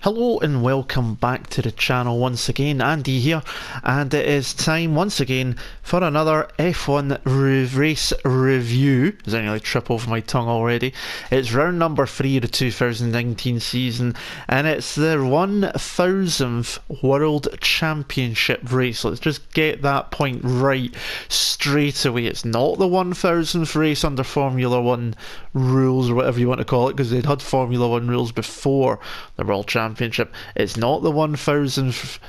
Hello and welcome back to the channel once again. Andy here, and it is time once again for another F1 race review. Is I nearly trip over my tongue already? It's round number 3 of the 2019 season, and it's the 1000th World Championship race. Let's just get that point right straight away. It's not the 1000th race under Formula 1 rules, or whatever you want to call it, because they'd had Formula 1 rules before the World Championship. It's not the 1000th.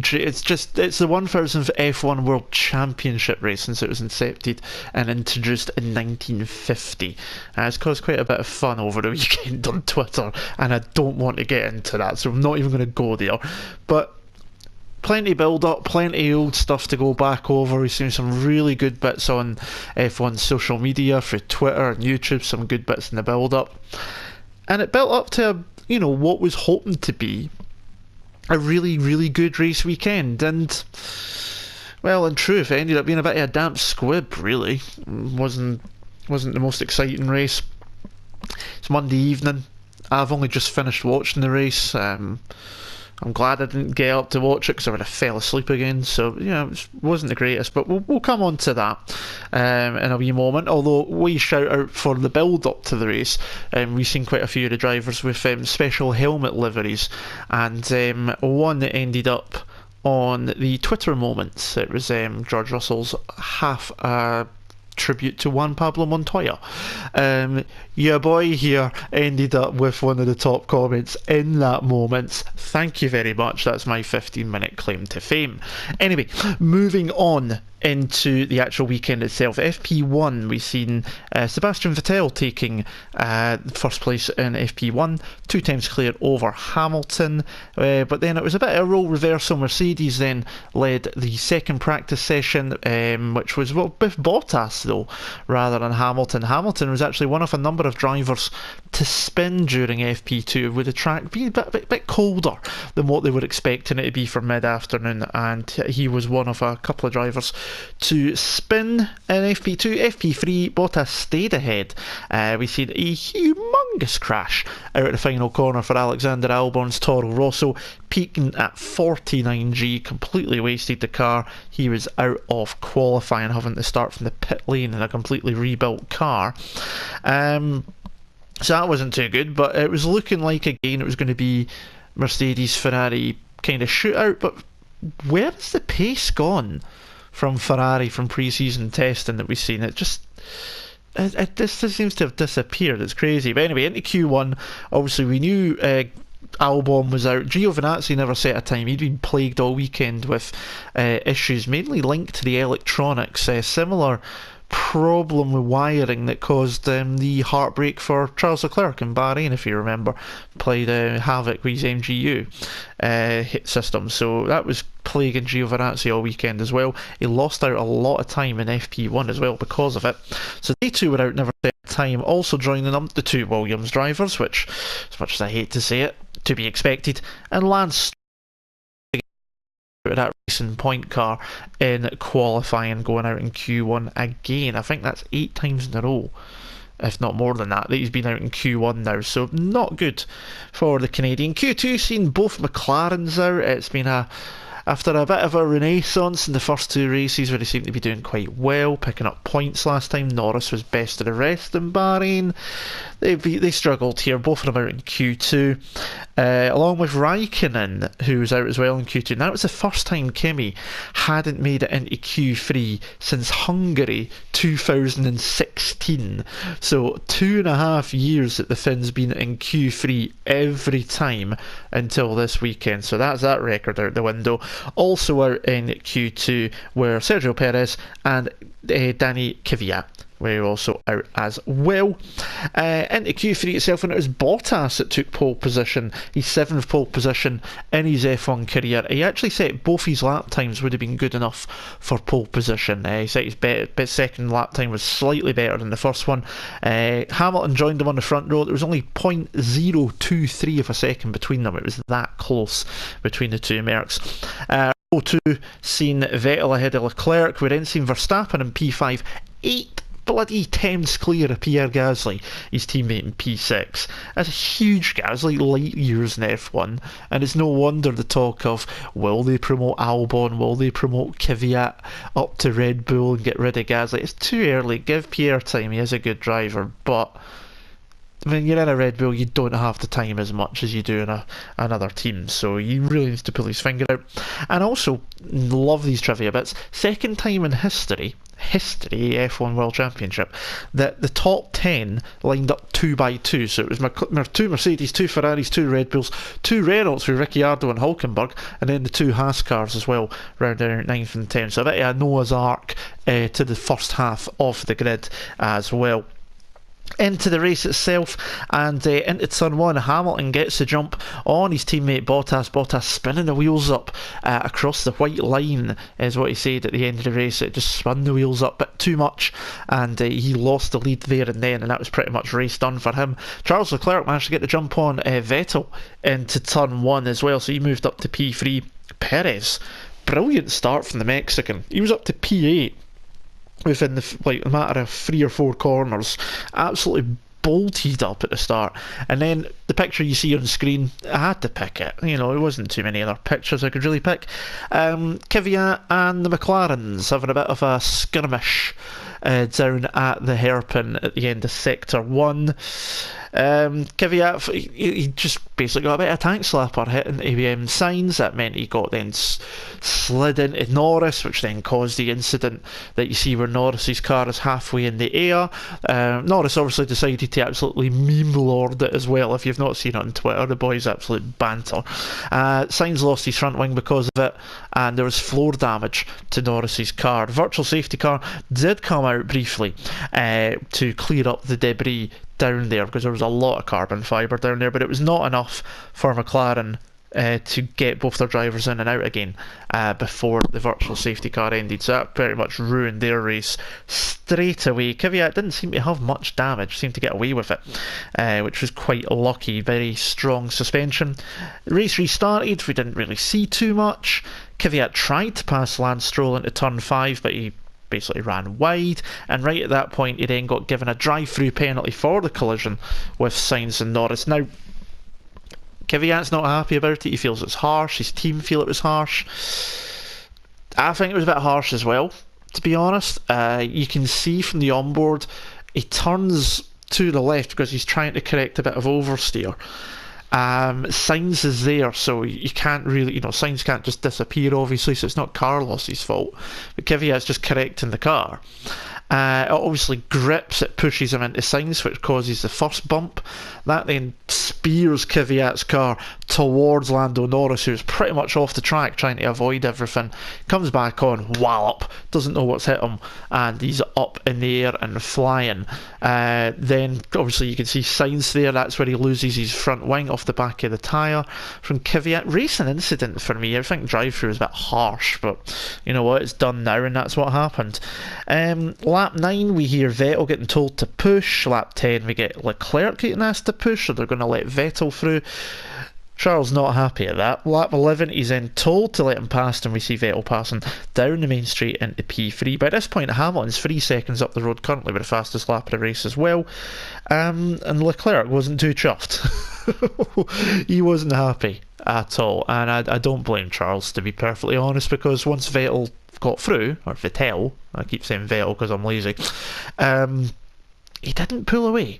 It's the 1000th F1 World Championship race since it was incepted and introduced in 1950. It's caused quite a bit of fun over the weekend on Twitter, and I don't want to get into that, so I'm not even going to go there. But plenty build up, plenty of old stuff to go back over. We've seen some really good bits on F1 social media, through Twitter and YouTube, some good bits in the build up. And it built up to what was hoping to be a really, really good race weekend. And, well, in truth, it ended up being a bit of a damp squib, really. Wasn't the most exciting race. It's Monday evening. I've only just finished watching the race. I'm glad I didn't get up to watch it because I would have fell asleep again. So, it wasn't the greatest, but we'll come on to that in a wee moment. Although, we shout out for the build-up to the race. We've seen quite a few of the drivers with special helmet liveries, and one that ended up on the Twitter moments. It was George Russell's half tribute to Juan Pablo Montoya. Your boy here ended up with one of the top comments in that moment. Thank you very much. That's my 15-minute claim to fame. Anyway, moving on into the actual weekend itself. FP1, we've seen Sebastian Vettel taking first place in FP1, 2 times clear over Hamilton, but then it was a bit of a role reversal. Mercedes then led the second practice session, which was with Bottas though, rather than Hamilton. Hamilton was actually one of a number of drivers to spin during FP2, with the track being a bit colder than what they were expecting it to be for mid-afternoon, and he was one of a couple of drivers to spin in FP2. FP3, Bottas stayed ahead. We've seen a humongous crash out at the final corner for Alexander Albon's Toro Rosso, peaking at 49G, completely wasted the car. He was out of qualifying, having to start from the pit lane in a completely rebuilt car. So that wasn't too good, but it was looking like again it was going to be Mercedes-Ferrari kind of shootout. But where has the pace gone from Ferrari from pre-season testing that we've seen? It just seems to have disappeared. It's crazy. But anyway, into Q1, obviously we knew Albon was out. Giovinazzi never set a time. He'd been plagued all weekend with issues mainly linked to the electronics. Similar problem with wiring that caused the heartbreak for Charles Leclerc in Bahrain, if you remember. Played havoc with his MGU hit system, so that was plaguing Giovinazzi all weekend as well. He lost out a lot of time in FP1 as well because of it. So they two were out, never set time. Also joining them, the 2 Williams drivers, which, as much as I hate to say it, to be expected, and Lance that racing point car in qualifying, going out in Q1 again. I think that's 8 times in a row, if not more than that he's been out in Q1 now, so not good for the Canadian. Q2, seen both McLarens out. It's been after a bit of a renaissance in the first 2 races where they seem to be doing quite well, picking up points last time. Norris was best of the rest in Bahrain. They struggled here, both of them out in Q2, along with Raikkonen, who was out as well in Q2. Now, it was the first time Kimi hadn't made it into Q3 since Hungary 2016. So 2.5 years that the Finn's been in Q3 every time until this weekend. So that's that record out the window. Also out in Q2 were Sergio Perez and Danny Kvyat. We're also out as well. Into Q3 itself, and it was Bottas that took pole position, his 7th pole position in his F1 career. He actually said both his lap times would have been good enough for pole position. He said his second lap time was slightly better than the first one. Hamilton joined him on the front row. There was only 0.023 of a second between them. It was that close between the two Mercs. 2 seen Vettel ahead of Leclerc. We then seen Verstappen in P5, 8 bloody tenths clear of Pierre Gasly, his teammate in P6. That's a huge Gasly, light years in F1, and it's no wonder the talk of, will they promote Albon, will they promote Kvyat up to Red Bull and get rid of Gasly? It's too early. Give Pierre time, he is a good driver, but when you're in a Red Bull, you don't have the time as much as you do in another team, so you really need to pull his finger out. And also, love these trivia bits, second time in history F1 World Championship that the top 10 lined up 2 by 2, so it was 2 Mercedes, 2 Ferraris, 2 Red Bulls, 2 Renaults with Ricciardo and Hulkenberg, and then the 2 Haas cars as well, round out 9th and 10th, so a bit of a Noah's Ark to the first half of the grid as well. Into the race itself, and into turn 1, Hamilton gets the jump on his teammate Bottas spinning the wheels up across the white line is what he said at the end of the race. It just spun the wheels up a bit too much, and he lost the lead there and then, and that was pretty much race done for him. Charles Leclerc managed to get the jump on Vettel into turn 1 as well, so he moved up to P3. Perez, brilliant start from the Mexican, he was up to P8 within a matter of 3 or 4 corners, absolutely bolted up at the start. And then the picture you see on screen, I had to pick it, there wasn't too many other pictures I could really pick. Kvyat and the McLarens having a bit of a skirmish down at the hairpin at the end of sector 1. Kvyat, he just basically got a bit of a tank slapper hitting Sainz. That meant he got then slid into Norris, which then caused the incident that you see where Norris's car is halfway in the air. Norris obviously decided to absolutely meme lord it as well. If you've not seen it on Twitter, the boy's absolute banter. Sainz lost his front wing because of it, and there was floor damage to Norris's car. The virtual safety car did come out briefly to clear up the debris down there, because there was a lot of carbon fibre down there, but it was not enough for McLaren to get both their drivers in and out again before the virtual safety car ended, so that pretty much ruined their race straight away. Kvyat didn't seem to have much damage, seemed to get away with it, which was quite lucky. Very strong suspension. The race restarted, we didn't really see too much. Kvyat tried to pass Lance Stroll into turn 5, but he basically ran wide, and right at that point he then got given a drive-through penalty for the collision with Sainz and Norris. Now, Kvyat's not happy about it, he feels it's harsh, his team feel it was harsh. I think it was a bit harsh as well, to be honest. You can see from the onboard, he turns to the left because he's trying to correct a bit of oversteer. Sainz is there, so you can't really, Sainz can't just disappear obviously, so it's not Carlos's fault, but Kvyat's just correcting the car. It obviously grips, it pushes him into Sainz, which causes the first bump. That then spears Kvyat's car towards Lando Norris, who's pretty much off the track trying to avoid everything. Comes back on, wallop, doesn't know what's hit him, and he's up in the air and flying. Then obviously you can see Sainz there, that's where he loses his front wing off the back of the tyre from Kvyat. Racing incident for me. I think drive-through was a bit harsh, but you know what, it's done now and that's what happened. Lap 9 we hear Vettel getting told to push. Lap 10 we get Leclerc getting asked to push, so they're going to let Vettel through. Charles not happy at that. Lap 11 he's then told to let him past, and we see Vettel passing down the main straight into P3. By this point Hamilton's 3 seconds up the road currently with the fastest lap of the race as well, and Leclerc wasn't too chuffed. He wasn't happy at all, and I don't blame Charles, to be perfectly honest, because once Vettel got through, or Vettel, I keep saying Vettel because I'm lazy, he didn't pull away.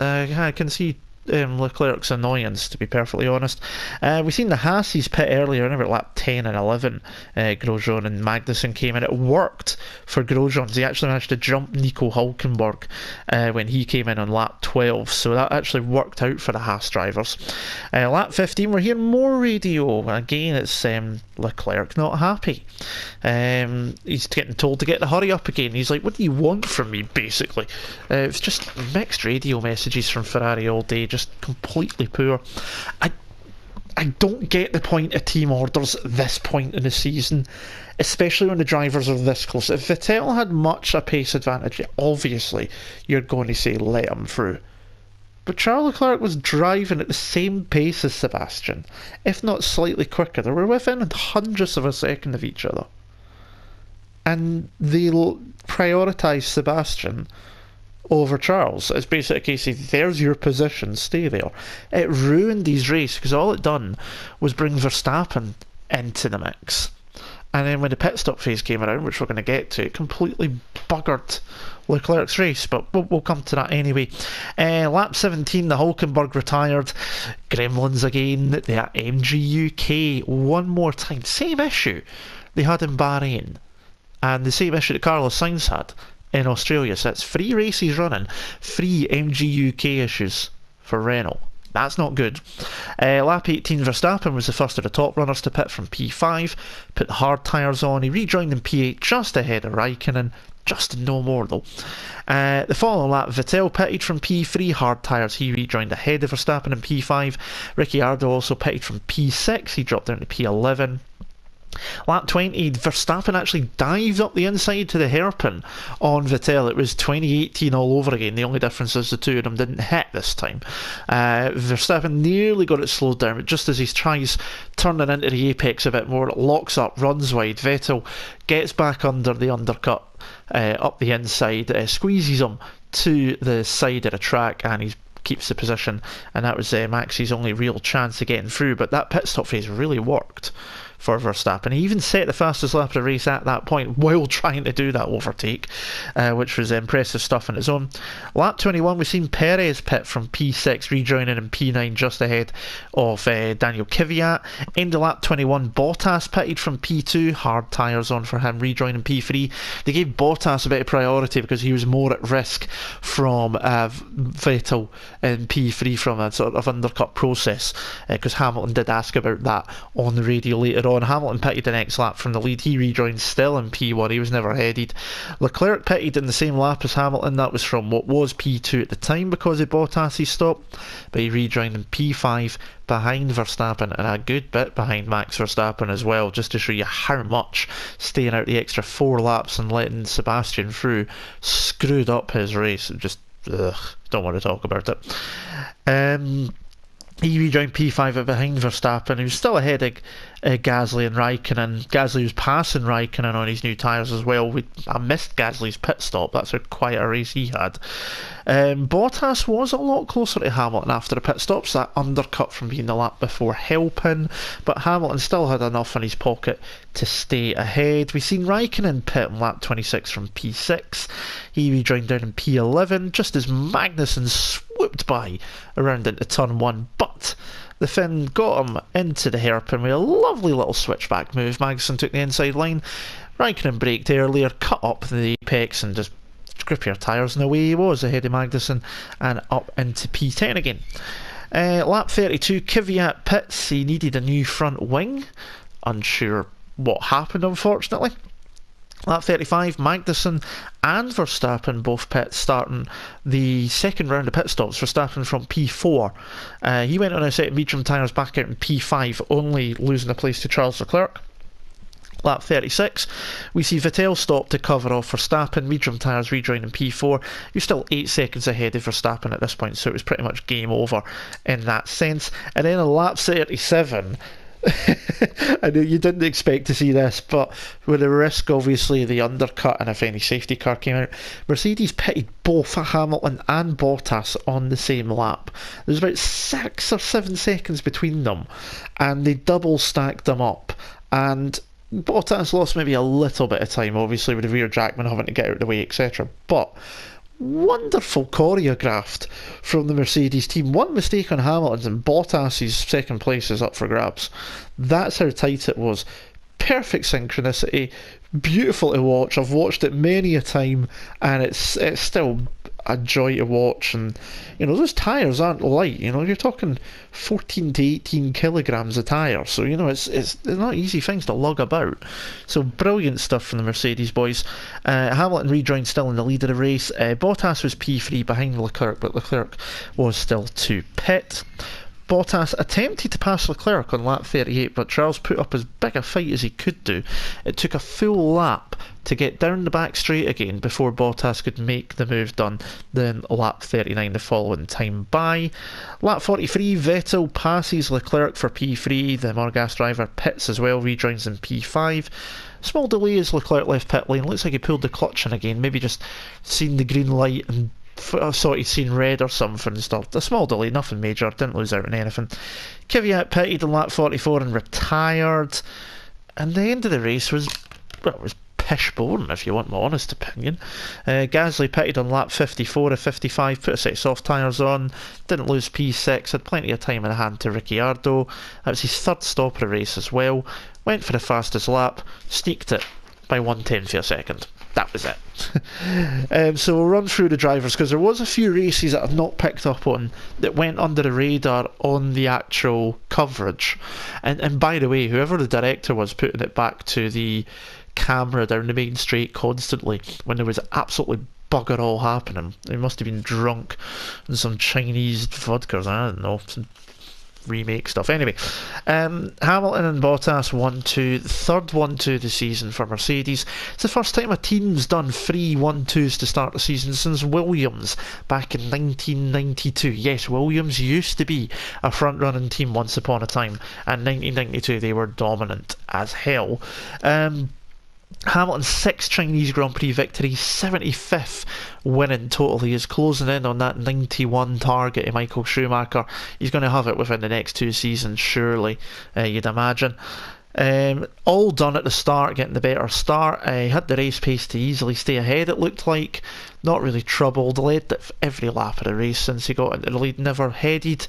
I can see Leclerc's annoyance, to be perfectly honest. We've seen the Haas's pit earlier, remember at lap 10 and 11, Grosjean and Magnussen came in. It worked for Grosjean. He actually managed to jump Nico Hulkenberg when he came in on lap 12, so that actually worked out for the Haas drivers. Lap 15 we're hearing more radio. Again it's Leclerc not happy. He's getting told to get the hurry up again. He's like, what do you want from me, basically? It's just mixed radio messages from Ferrari all day, just completely poor. I don't get the point of team orders at this point in the season, especially when the drivers are this close. If Vettel had much a pace advantage, obviously you're going to say let him through. But Charles Leclerc was driving at the same pace as Sebastian, if not slightly quicker. They were within hundredths of a second of each other. and they prioritise Sebastian over Charles. It's basically a case of, there's your position, stay there. It ruined his race, because all it done was bring Verstappen into the mix. And then when the pit stop phase came around, which we're going to get to, it completely buggered Leclerc's race, but we'll come to that anyway. Lap 17, the Hulkenberg retired. Gremlins again, the MG UK one more time. Same issue they had in Bahrain, and the same issue that Carlos Sainz had in Australia. So it's 3 races running, 3 MG UK issues for Renault. That's not good. Lap 18, Verstappen was the first of the top runners to pit from P5, put the hard tyres on. He rejoined in P8 just ahead of Raikkonen, just no more though. The following lap, Vettel pitted from P3, hard tyres, he rejoined ahead of Verstappen in P5. Ricciardo also pitted from P6, he dropped down to P11. Lap 20, Verstappen actually dived up the inside to the hairpin on Vettel. It was 2018 all over again. The only difference is the two of them didn't hit this time. Verstappen nearly got it slowed down, but just as he tries turning into the apex a bit more, it locks up, runs wide. Vettel gets back under the undercut up the inside, squeezes him to the side of the track, and he keeps the position, and that was Max's only real chance of getting through. But that pit stop phase really worked for Verstappen. He even set the fastest lap of the race at that point while trying to do that overtake, which was impressive stuff on its own. Lap 21, we've seen Perez pit from P6, rejoining in P9 just ahead of Daniel Kvyat. End of lap 21, Bottas pitted from P2, hard tyres on for him, rejoining P3. They gave Bottas a bit of priority because he was more at risk from Vettel in P3 from a sort of undercut process, because Hamilton did ask about that on the radio later on. Hamilton pitted the next lap from the lead. He rejoined still in P1. He was never headed. Leclerc pitted in the same lap as Hamilton. That was from what was P2 at the time because of Bottas' stop, but he rejoined in P5 behind Verstappen, and a good bit behind Max Verstappen as well, just to show you how much staying out the extra 4 laps and letting Sebastian through screwed up his race. Just don't want to talk about it. He rejoined P5 behind Verstappen. He was still ahead of Gasly and Raikkonen. Gasly was passing Raikkonen on his new tyres as well. I missed Gasly's pit stop. That's quite a race he had. Bottas was a lot closer to Hamilton after the pit stops. That undercut from being the lap before helping, but Hamilton still had enough in his pocket to stay ahead. We've seen Raikkonen pit in lap 26 from P6. He rejoined down in P11 just as Magnussen swooped by around into turn 1, but the Finn got him into the hairpin with a lovely little switchback move. Magnussen took the inside line. Raikkonen braked earlier, cut up the apex and just grip your tyres, and away he was ahead of Magnussen and up into P10 again. Lap 32, Kvyat pits. He needed a new front wing. Unsure what happened, unfortunately. Lap 35, Magnussen and Verstappen both pit, starting the second round of pit stops. Verstappen from P4. He went on a set of medium tyres back out in P5, only losing a place to Charles Leclerc. Lap 36, we see Vettel stop to cover off Verstappen, medium tyres rejoining P4. You're still 8 seconds ahead of Verstappen at this point, so it was pretty much game over in that sense. And then on lap 37, I know you didn't expect to see this, but with the risk obviously the undercut and if any safety car came out, Mercedes pitted both Hamilton and Bottas on the same lap. There's about 6 or 7 seconds between them, and they double stacked them up, and Bottas lost maybe a little bit of time obviously with the rear jackman having to get out of the way, etc. But wonderful choreographed from the Mercedes team. One mistake on Hamilton's and Bottas's second place is up for grabs. That's how tight it was. Perfect synchronicity, beautiful to watch. I've watched it many a time, and it's still a joy to watch. And you know, those tyres aren't light. You know, you're talking 14 to 18 kilograms of tyre, so you know it's not easy things to lug about. So brilliant stuff from the Mercedes boys. Hamilton rejoined still in the lead of the race. Bottas was P3 behind Leclerc, but Leclerc was still to pit. Bottas attempted to pass Leclerc on lap 38, but Charles put up as big a fight as he could do. It took a full lap to get down the back straight again before Bottas could make the move done. Then lap 39 the following time by. Lap 43, Vettel passes Leclerc for P3. The Monegasque driver pits as well, rejoins in P5. Small delay as Leclerc left pit lane. Looks like he pulled the clutch in again. Maybe just seen the green light and thought he'd seen red or something and stuff. A small delay, nothing major. Didn't lose out on anything. Kvyat pitted in lap 44 and retired. And the end of the race was, well, it was pish boring if you want my honest opinion. Gasly pitted on lap 54 of 55, put a set of soft tyres on, didn't lose P6, had plenty of time in hand to Ricciardo. That was his third stop of the race as well. Went for the fastest lap, sneaked it by 1/10 of a second. That was it. So we'll run through the drivers, because there was a few races that I've not picked up on that went under the radar on the actual coverage. And by the way, whoever the director was putting it back to the camera down the main straight constantly when there was absolutely bugger all happening, he must have been drunk on some Chinese vodka, I don't know, some remake stuff. Anyway, Hamilton and Bottas 1-2, the third 1-2 of the season for Mercedes. It's the first time a team's done 3 1-2s to start the season since Williams back in 1992. Yes, Williams used to be a front-running team once upon a time, and 1992 they were dominant as hell. Hamilton's 6th Chinese Grand Prix victory, 75th win in total. He is closing in on that 91 target of Michael Schumacher. He's going to have it within the next 2 seasons, surely, you'd imagine. All done at the start, getting the better start. Had the race pace to easily stay ahead, it looked like. Not really troubled, led every lap of the race since he got into the lead, never headed.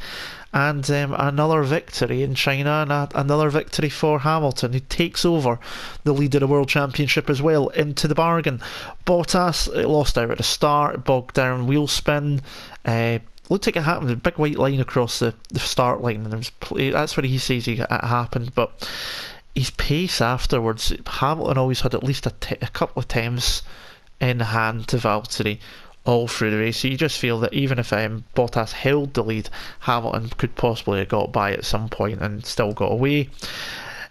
And another victory in China, and another victory for Hamilton, who takes over the lead of the World Championship as well, into the bargain. Bottas lost out at the start, bogged down, wheel spin. Looked like it happened, a big white line across the start line, and that's where he says it happened, but his pace afterwards, Hamilton always had at least a couple of attempts in hand to Valtteri all through the race. So you just feel that even if Bottas held the lead, Hamilton could possibly have got by at some point and still got away.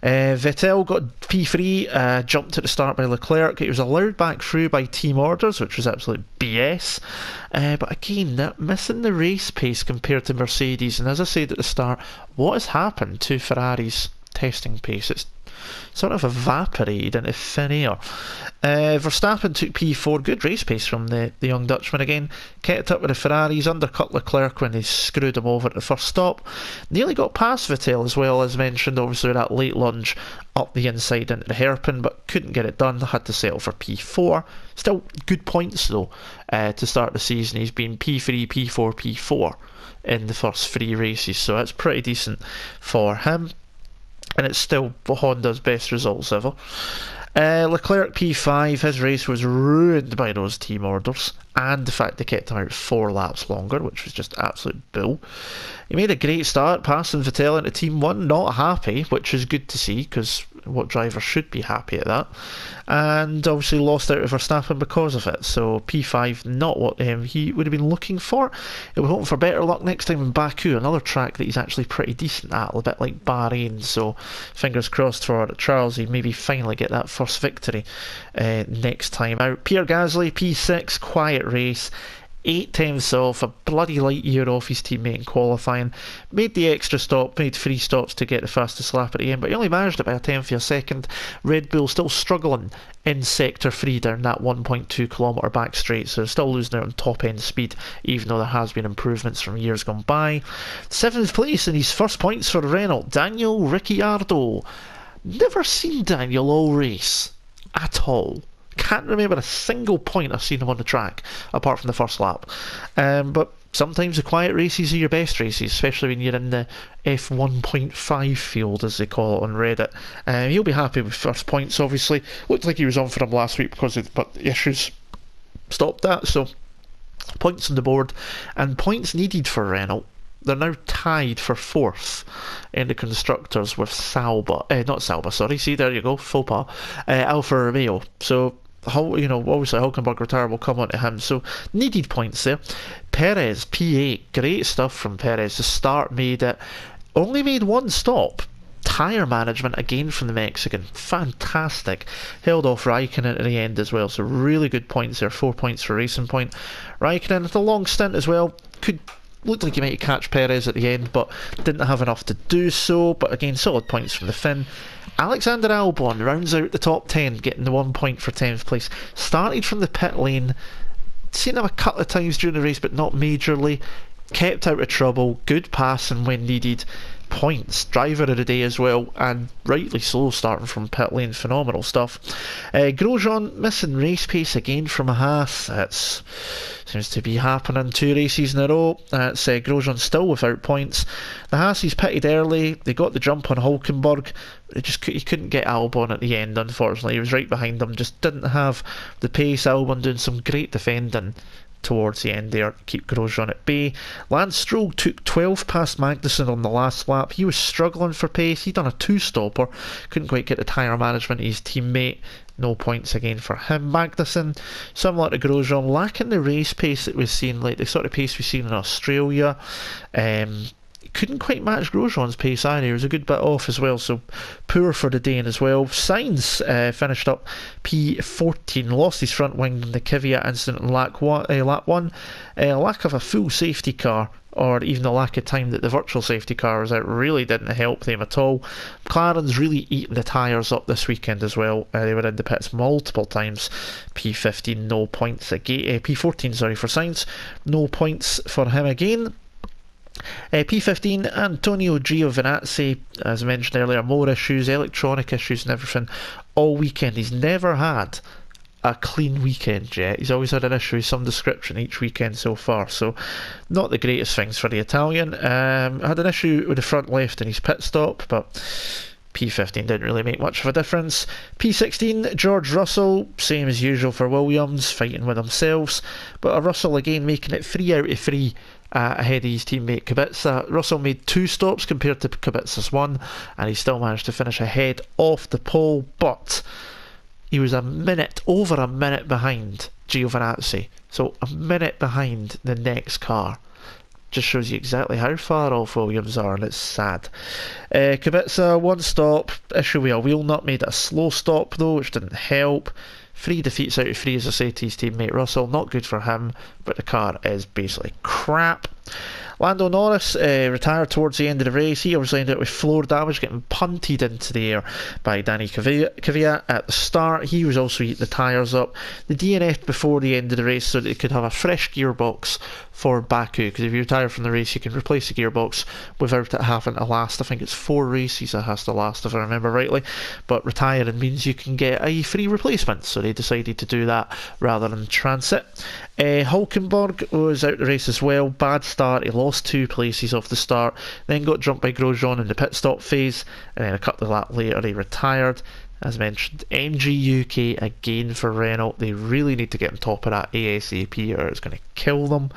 Vettel got P3, jumped at the start by Leclerc. He was allowed back through by team orders, which was absolute BS. But again, missing the race pace compared to Mercedes. And as I said at the start, what has happened to Ferrari's testing pace? It's sort of evaporated into thin air. Verstappen took P4, good race pace from the young Dutchman again, kept up with the Ferraris, undercut Leclerc when they screwed him over at the first stop, nearly got past Vettel as well, as mentioned, obviously that late lunge up the inside into the hairpin, but couldn't get it done, had to settle for P4. Still good points though, to start the season. He's been P3, P4, P4 in the first 3 races, so that's pretty decent for him. And it's still Honda's best results ever. Leclerc P5, his race was ruined by those team orders and the fact they kept him out 4 laps longer, which was just absolute bull. He made a great start, passing Vettel into Team 1, not happy, which is good to see, because what driver should be happy at that? And obviously lost out of Verstappen because of it, so P5, not what he would have been looking for. We're hoping for better luck next time in Baku, another track that he's actually pretty decent at, a bit like Bahrain, so fingers crossed for Charles, he maybe finally get that first victory next time out. Pierre Gasly, P6, quiet race, 8 tenths off, a bloody light year off his teammate in qualifying. Made the extra stop, made 3 stops to get the fastest lap at the end, but he only managed it by a tenth of a second. Red Bull still struggling in sector 3 down that 1.2 kilometre back straight, so still losing out on top end speed, even though there has been improvements from years gone by. 7th place in his first points for Renault, Daniel Ricciardo. Never seen Daniel all race at all. Can't remember a single point I've seen him on the track apart from the first lap, but sometimes the quiet races are your best races, especially when you're in the F1.5 field, as they call it on Reddit. He'll be happy with first points, obviously. Looked like he was on for him last week but the issues stopped that, so points on the board and points needed for Renault. They're now tied for 4th in the constructors with not Sauber, sorry, see, there you go, faux pas, Alfa Romeo. So, obviously Hulkenberg retire will come on to him, so needed points there. Perez, P8, great stuff from Perez. The start made it, only made 1 stop. Tyre management again from the Mexican, fantastic. Held off Raikkonen at the end as well, so really good points there. 4 points for Racing Point. Raikkonen had a long stint as well, could looked like he might catch Perez at the end, but didn't have enough to do so. But again, solid points from the Finn. Alexander Albon rounds out the top 10, getting the 1 point for 10th place. Started from the pit lane, seen him a couple of times during the race, but not majorly. Kept out of trouble, good passing when needed. Points, driver of the day as well, and rightly so, starting from pit lane, phenomenal stuff. Grosjean missing race pace again from a Haas. That seems to be happening 2 races in a row. That's Grosjean still without points. The Haas pitted early, they got the jump on Hulkenberg. He couldn't get Albon at the end, unfortunately. He was right behind him, just didn't have the pace. Albon doing some great defending towards the end there, keep Grosjean at bay. Lance Stroll took 12 past Magnussen on the last lap. He was struggling for pace. He'd done a 2-stopper, couldn't quite get the tyre management of his teammate. No points again for him. Magnussen, similar to Grosjean, lacking the race pace that we've seen, like the sort of pace we've seen in Australia. Couldn't quite match Grosjean's pace either. He was a good bit off as well, so poor for the Dane as well. Sainz finished up P14, lost his front wing in the Kvyat incident in lap 1. Lack of a full safety car, or even the lack of time that the virtual safety car was out, really didn't help them at all. McLaren's really eating the tyres up this weekend as well. They were in the pits multiple times. P15, no points again. P14, sorry, for Sainz, no points for him again. P15, Antonio Giovinazzi, as I mentioned earlier, more issues, electronic issues and everything all weekend. He's never had a clean weekend yet. He's always had an issue of some description each weekend so far, so not the greatest things for the Italian. Had an issue with the front left in his pit stop, but P15 didn't really make much of a difference. P16, George Russell, same as usual for Williams, fighting with themselves, but Russell again making it 3 out of 3 ahead of his teammate Kubica. Russell made 2 stops compared to Kubica's 1, and he still managed to finish ahead off the pole, but he was over a minute behind Giovinazzi, so a minute behind the next car. Just shows you exactly how far off Williams are, and it's sad. Kubica, 1 stop, issue with a wheel nut, made it a slow stop though, which didn't help. 3 defeats out of 3, as I say, to his teammate Russell. Not good for him, but the car is basically crap. Lando Norris retired towards the end of the race. He obviously ended up with floor damage, getting punted into the air by Danny Kvyat at the start. He was also eating the tyres up. The DNF before the end of the race so that they could have a fresh gearbox for Baku, because if you retire from the race you can replace the gearbox without it having to last. I think it's 4 races it has to last, if I remember rightly, but retiring means you can get a free replacement, so they decided to do that rather than transit. Hulkenberg was out the race as well. Bad start, he lost 2 places off the start, then got jumped by Grosjean in the pit stop phase, and then a couple of laps later he retired. As mentioned, MG UK again for Renault. They really need to get on top of that ASAP or it's going to kill them.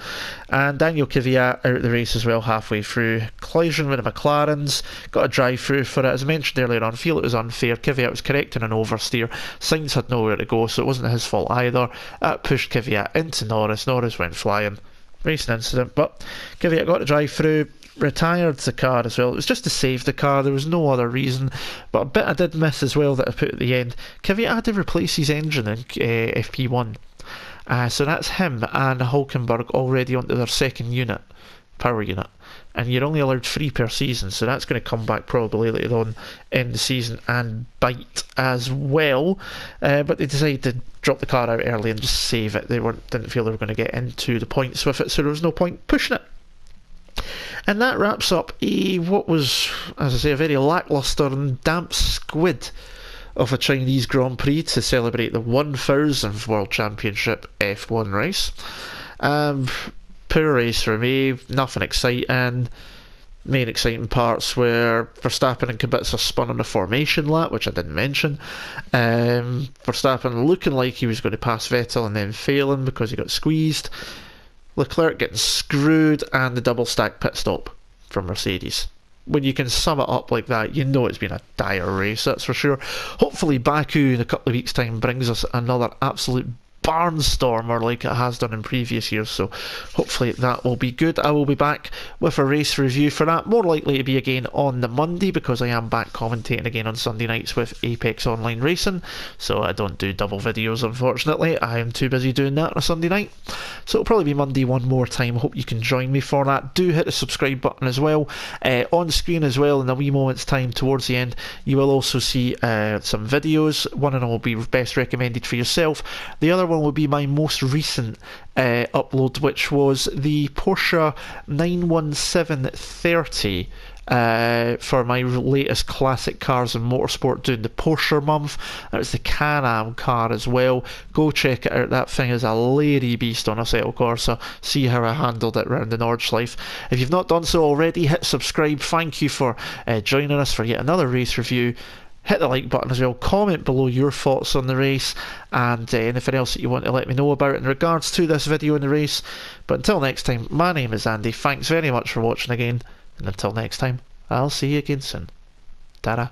And Daniel Kvyat out of the race as well halfway through. Collision with the McLarens. Got a drive through for it. As I mentioned earlier on, I feel it was unfair. Kvyat was correcting an oversteer. Sainz had nowhere to go, so it wasn't his fault either. That pushed Kvyat into Norris. Norris went flying. Racing incident, but Kvyat got the drive through. Retired the car as well. It was just to save the car, there was no other reason. But a bit I did miss as well that I put at the end, Kvyat had to replace his engine in FP1, so that's him and Hulkenberg already onto their second unit, power unit, and you're only allowed 3 per season, so that's going to come back probably later on in the season and bite as well. But they decided to drop the car out early and just save it. They didn't feel they were going to get into the points with it, so there was no point pushing it. And that wraps up what was, as I say, a very lacklustre and damp squid of a Chinese Grand Prix to celebrate the 1000th World Championship F1 race. Poor race for me, nothing exciting. Main exciting parts were Verstappen and Kubica spun on a formation lap, which I didn't mention. Verstappen looking like he was going to pass Vettel and then failing because he got squeezed. Leclerc getting screwed, and the double stack pit stop from Mercedes. When you can sum it up like that, you know it's been a dire race, that's for sure. Hopefully Baku in a couple of weeks' time brings us another absolute barnstormer like it has done in previous years, so hopefully that will be good. I will be back with a race review for that, more likely to be again on the Monday, because I am back commentating again on Sunday nights with Apex Online Racing, so I don't do double videos unfortunately. I am too busy doing that on a Sunday night, so it'll probably be Monday one more time. Hope you can join me for that. Do hit the subscribe button as well. On screen as well in a wee moment's time towards the end you will also see some videos. One of them will be best recommended for yourself, the other one will be my most recent upload, which was the Porsche 91730 for my latest classic cars and motorsport, doing the Porsche month. There's the Can-Am car as well. Go check it out. That thing is a lady beast on a Assetto Corsa. See how I handled it round the Nordschleife. If you've not done so already, hit subscribe. Thank you for joining us for yet another race review. Hit the like button as well, comment below your thoughts on the race and anything else that you want to let me know about in regards to this video and the race. But until next time, my name is Andy, thanks very much for watching again, and until next time, I'll see you again soon. Ta-ra.